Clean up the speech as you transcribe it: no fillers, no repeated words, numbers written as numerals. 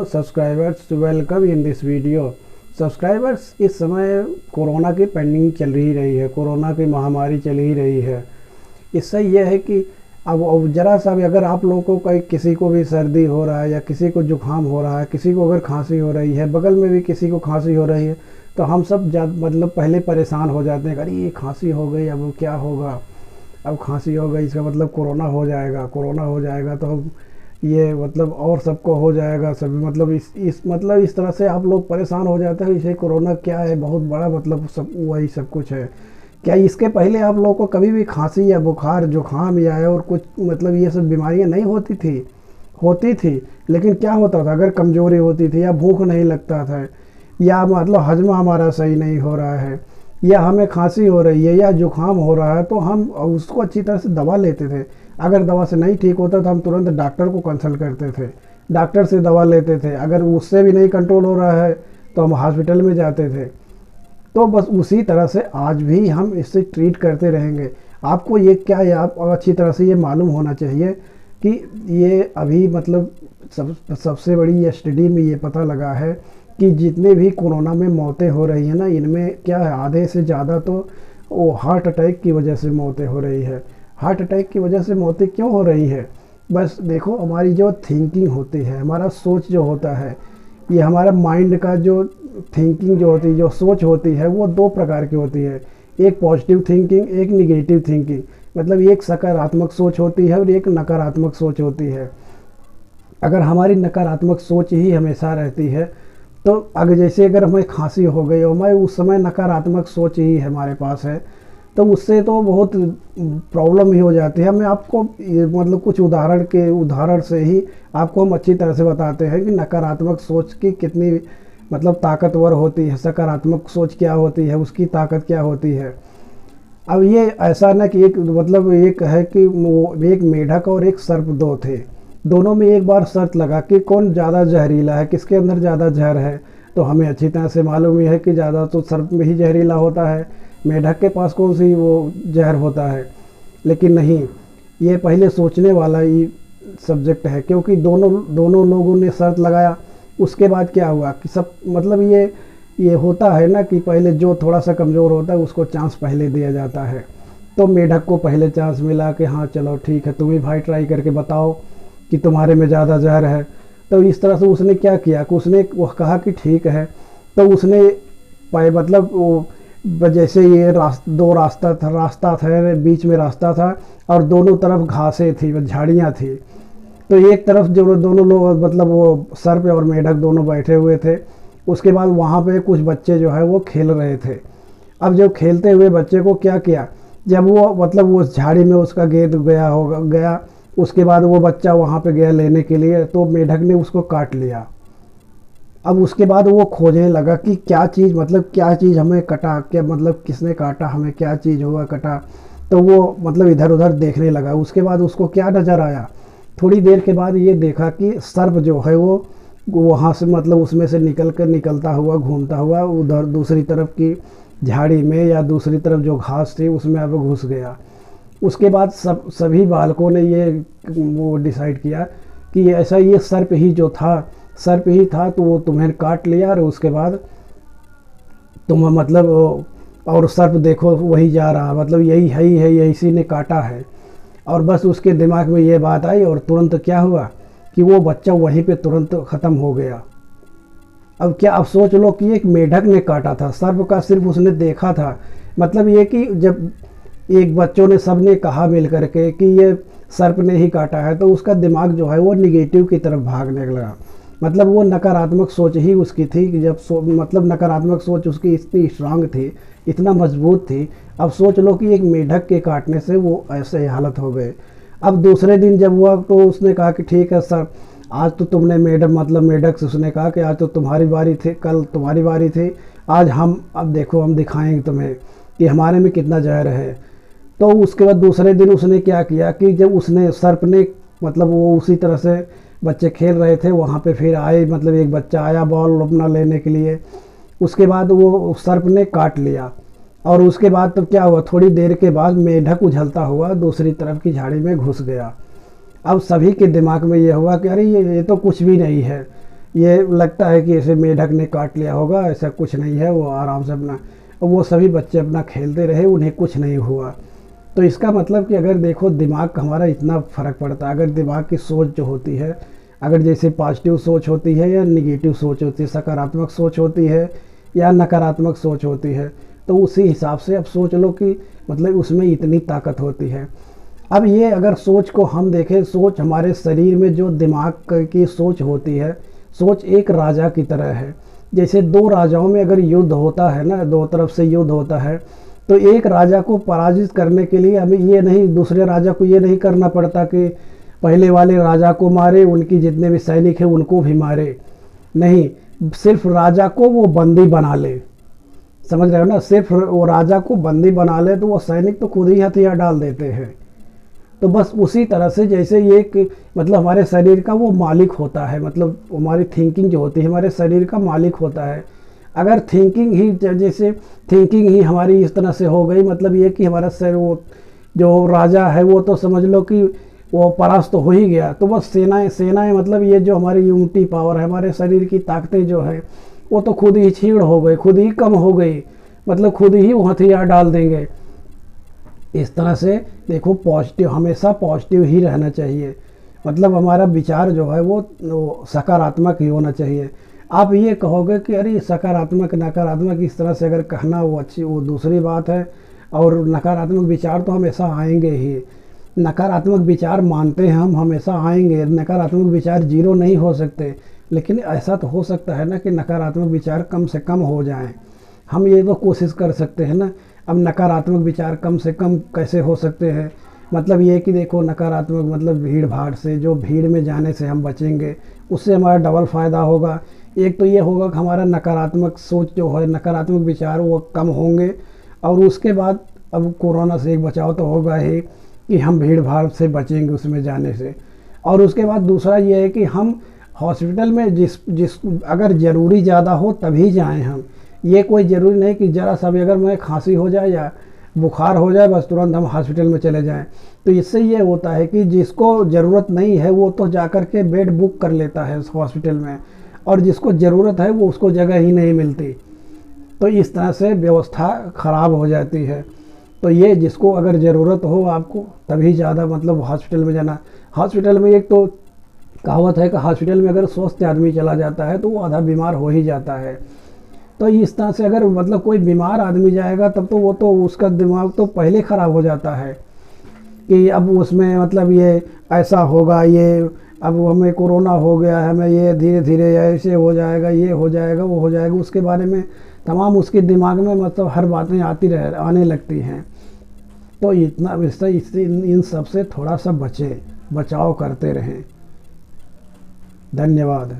Subscribers, welcome in this video. Subscribers, इस समय corona की पेंडिंग चल ही रही है, कोरोना की महामारी चल ही रही है। इससे यह है कि अब ज़रा सा भी अगर आप लोगों को किसी को भी सर्दी हो रहा है या किसी को जुकाम हो रहा है, किसी को अगर खांसी हो रही है, बगल में भी किसी को खांसी हो रही है, तो हम सब मतलब पहले परेशान हो जाते हैं। अरे ये खांसी हो गई, अब क्या होगा, अब खांसी हो गई इसका मतलब कोरोना हो जाएगा, कोरोना हो जाएगा तो हम ये मतलब और सबको हो जाएगा सभी, मतलब इस तरह से आप लोग परेशान हो जाते हैं। इसे कोरोना क्या है, बहुत बड़ा मतलब सब वही सब कुछ है। क्या इसके पहले आप लोगों को कभी भी खांसी या बुखार जुकाम या और कुछ मतलब ये सब बीमारियां नहीं होती थी, लेकिन क्या होता था, अगर कमज़ोरी होती थी या भूख नहीं लगता था या मतलब हजमा हमारा सही नहीं हो रहा है या हमें खांसी हो रही है या जुकाम हो रहा है, तो हम उसको अच्छी तरह से दवा लेते थे। अगर दवा से नहीं ठीक होता तो हम तुरंत डॉक्टर को कंसल्ट करते थे, डॉक्टर से दवा लेते थे। अगर उससे भी नहीं कंट्रोल हो रहा है तो हम हॉस्पिटल में जाते थे। तो बस उसी तरह से आज भी हम इससे ट्रीट करते रहेंगे। आपको ये क्या है, आप अच्छी तरह से ये मालूम होना चाहिए कि ये अभी मतलब सबसे बड़ी ये स्टडी में ये पता लगा है कि जितने भी कोरोना में मौतें हो रही हैं ना, इनमें क्या है, आधे से ज़्यादा तो वो हार्ट अटैक की वजह से मौतें हो रही है। हार्ट अटैक की वजह से मौतें क्यों हो रही है? बस देखो, हमारी जो थिंकिंग होती है, हमारा सोच जो होता है, ये हमारा माइंड का जो थिंकिंग जो होती है, जो सोच होती है, वो दो प्रकार की होती है। एक पॉजिटिव थिंकिंग, एक निगेटिव थिंकिंग। मतलब एक सकारात्मक सोच होती है और एक नकारात्मक सोच होती है। अगर हमारी नकारात्मक सोच ही हमेशा रहती है तो अगर हमें खांसी हो गई और हमारे उस समय नकारात्मक सोच ही हमारे पास है, तो उससे तो बहुत प्रॉब्लम ही हो जाती है। मैं आपको मतलब कुछ उदाहरण से ही आपको हम अच्छी तरह से बताते हैं कि नकारात्मक सोच की कितनी मतलब ताकतवर होती है, सकारात्मक सोच क्या होती है, उसकी ताकत क्या होती है। अब ये ऐसा ना कि एक है कि वो एक मेढक और एक सर्प दो थे, दोनों में एक बार शर्त लगा कि कौन ज़्यादा जहरीला है, किसके अंदर ज़्यादा जहर है। तो हमें अच्छी तरह से मालूम ही है कि ज़्यादा तो सर्प में ही जहरीला होता है, मेढक के पास कौन सी वो जहर होता है। लेकिन नहीं, ये पहले सोचने वाला ही सब्जेक्ट है, क्योंकि दोनों लोगों ने शर्त लगाया। उसके बाद क्या हुआ कि सब मतलब ये होता है ना कि पहले जो थोड़ा सा कमज़ोर होता है उसको चांस पहले दिया जाता है। तो मेढक को पहले चांस मिला कि हाँ चलो ठीक है, तुम ही भाई ट्राई करके बताओ कि तुम्हारे में ज़्यादा जहर है। तो इस तरह से उसने क्या किया कि उसने वह कहा कि ठीक है। तो उसने मतलब वो जैसे ये दो रास्ता था, बीच में रास्ता था और दोनों तरफ घासें थी, झाड़ियाँ थी। तो एक तरफ जो दोनों लोग मतलब वो सर्प और मेढक दोनों बैठे हुए थे। उसके बाद वहाँ पे कुछ बच्चे जो है वो खेल रहे थे। अब जब खेलते हुए बच्चे को क्या किया, जब वो मतलब वो झाड़ी में उसका गेंद गया, उसके बाद वो बच्चा वहाँ पे गया लेने के लिए, तो मेढक ने उसको काट लिया। अब उसके बाद वो खोजने लगा कि क्या चीज़ हमें कटा, क्या मतलब किसने काटा, हमें क्या चीज़ हुआ कटा। तो वो मतलब इधर उधर देखने लगा। उसके बाद उसको क्या नज़र आया, थोड़ी देर के बाद ये देखा कि सर्प जो है वो वहाँ से मतलब उसमें से निकलता हुआ घूमता हुआ उधर दूसरी तरफ की झाड़ी में या दूसरी तरफ जो घास थी उसमें अब घुस गया। उसके बाद सभी बालकों ने ये वो डिसाइड किया कि ऐसा ये सर्प ही था, तो वो तुम्हें काट लिया और उसके बाद तुम मतलब और सर्प देखो वही जा रहा, मतलब यही है, यही इसी ने काटा है। और बस उसके दिमाग में ये बात आई और तुरंत क्या हुआ कि वो बच्चा वहीं पे तुरंत ख़त्म हो गया। अब सोच लो कि एक मेढक ने काटा था, सर्प का सिर्फ उसने देखा था। मतलब ये कि जब एक बच्चों ने सब ने कहा मिल करके कि ये सर्प ने ही काटा है, तो उसका दिमाग जो है वो निगेटिव की तरफ भागने लगा। मतलब वो नकारात्मक सोच ही उसकी थी कि मतलब नकारात्मक सोच उसकी इतनी स्ट्रांग थी, इतना मजबूत थी। अब सोच लो कि एक मेढक के काटने से वो ऐसे हालत हो गए। अब दूसरे दिन जब हुआ तो उसने कहा कि ठीक है सर, आज तो तुमने मेढक से उसने कहा कि आज तो तुम्हारी बारी थी, कल तुम्हारी बारी थी, आज अब देखो हम दिखाएंगे तुम्हें कि हमारे में कितना जहर है। तो उसके बाद दूसरे दिन उसने क्या किया कि जब सर्प ने मतलब वो उसी तरह से बच्चे खेल रहे थे वहाँ पे, फिर आए मतलब एक बच्चा आया बॉल अपना लेने के लिए। उसके बाद वो सर्प ने काट लिया और उसके बाद तो क्या हुआ, थोड़ी देर के बाद मेढक उछलता हुआ दूसरी तरफ की झाड़ी में घुस गया। अब सभी के दिमाग में ये हुआ कि अरे ये तो कुछ भी नहीं है, ये लगता है कि ऐसे मेढक ने काट लिया होगा, ऐसा कुछ नहीं है, वो आराम से अपना, वो सभी बच्चे अपना खेलते रहे, उन्हें कुछ नहीं हुआ। तो इसका मतलब कि अगर देखो दिमाग का हमारा इतना फ़र्क पड़ता है, अगर दिमाग की सोच जो होती है, अगर जैसे पॉजिटिव सोच होती है या निगेटिव सोच होती है, सकारात्मक सोच होती है या नकारात्मक सोच होती है, तो उसी हिसाब से अब सोच लो कि मतलब उसमें इतनी ताकत होती है। अब ये अगर सोच को हम देखें, सोच हमारे शरीर में जो दिमाग की सोच होती है, सोच एक राजा की तरह है। जैसे दो राजाओं में अगर युद्ध होता है ना, दो तरफ से युद्ध होता है, तो एक राजा को पराजित करने के लिए हमें ये नहीं, दूसरे राजा को ये नहीं करना पड़ता कि पहले वाले राजा को मारे, उनकी जितने भी सैनिक हैं उनको भी मारे, नहीं, सिर्फ राजा को वो बंदी बना ले। समझ रहे हो ना, सिर्फ वो राजा को बंदी बना ले तो वो सैनिक तो खुद ही हथियार डाल देते हैं। तो बस उसी तरह से जैसे ये मतलब हमारे शरीर का वो मालिक होता है, मतलब हमारी थिंकिंग जो होती है हमारे शरीर का मालिक होता है। अगर थिंकिंग ही जैसे थिंकिंग ही हमारी इस तरह से हो गई, मतलब ये कि हमारा शरीर, वो जो राजा है वो तो समझ लो कि वो परास्त तो हो ही गया, तो बस सेनाएं मतलब ये जो हमारी यूनिटी पावर है, हमारे शरीर की ताकतें जो है वो तो खुद ही छीड़ हो गई, खुद ही कम हो गई, मतलब खुद ही वो हथियार डाल देंगे। इस तरह से देखो पॉजिटिव, हमेशा पॉजिटिव ही रहना चाहिए, मतलब हमारा विचार जो है वो सकारात्मक ही होना चाहिए। आप ये कहोगे कि अरे सकारात्मक नकारात्मक इस तरह से अगर कहना वो अच्छी, वो दूसरी बात है, और नकारात्मक विचार तो हमेशा आएंगे ही, नकारात्मक विचार मानते हैं हम, हमेशा आएंगे, नकारात्मक विचार जीरो नहीं हो सकते, लेकिन ऐसा तो हो सकता है ना कि नकारात्मक विचार कम से कम हो जाएं, हम ये तो कोशिश कर सकते हैं ना। अब नकारात्मक विचार कम से कम कैसे हो सकते हैं, मतलब ये कि देखो नकारात्मक मतलब भीड़ भाड़ से, जो भीड़ में जाने से हम बचेंगे, उससे हमारा डबल फ़ायदा होगा। एक तो ये होगा कि हमारा नकारात्मक सोच जो है, नकारात्मक विचार वो कम होंगे, और उसके बाद अब कोरोना से एक बचाव तो होगा ही कि हम भीड़ भाड़ से बचेंगे उसमें जाने से। और उसके बाद दूसरा ये है कि हम हॉस्पिटल में जिस अगर ज़रूरी ज़्यादा हो तभी जाएं हम, ये कोई ज़रूरी नहीं कि ज़रा सा भी अगर मैं खांसी हो जाए या बुखार हो जाए बस तुरंत हम हॉस्पिटल में चले जाएं। तो इससे ये होता है कि जिसको ज़रूरत नहीं है वो तो जाकर के बेड बुक कर लेता है उस हॉस्पिटल में, और जिसको ज़रूरत है वो उसको जगह ही नहीं मिलती, तो इस तरह से व्यवस्था ख़राब हो जाती है। तो ये जिसको अगर ज़रूरत हो आपको तभी ज़्यादा मतलब हॉस्पिटल में जाना। हॉस्पिटल में एक तो कहावत है कि हॉस्पिटल में अगर स्वस्थ आदमी चला जाता है तो वो आधा बीमार हो ही जाता है। तो इस तरह से अगर मतलब कोई बीमार आदमी जाएगा तब तो वो तो उसका दिमाग तो पहले ख़राब हो जाता है कि अब उसमें मतलब ये ऐसा होगा, ये अब हमें कोरोना हो गया है, हमें ये धीरे धीरे ऐसे हो जाएगा, ये हो जाएगा, वो हो जाएगा, उसके बारे में तमाम उसके दिमाग में मतलब हर बातें आने लगती हैं। तो इतना इससे इन सब से थोड़ा सा बचाव करते रहें। धन्यवाद।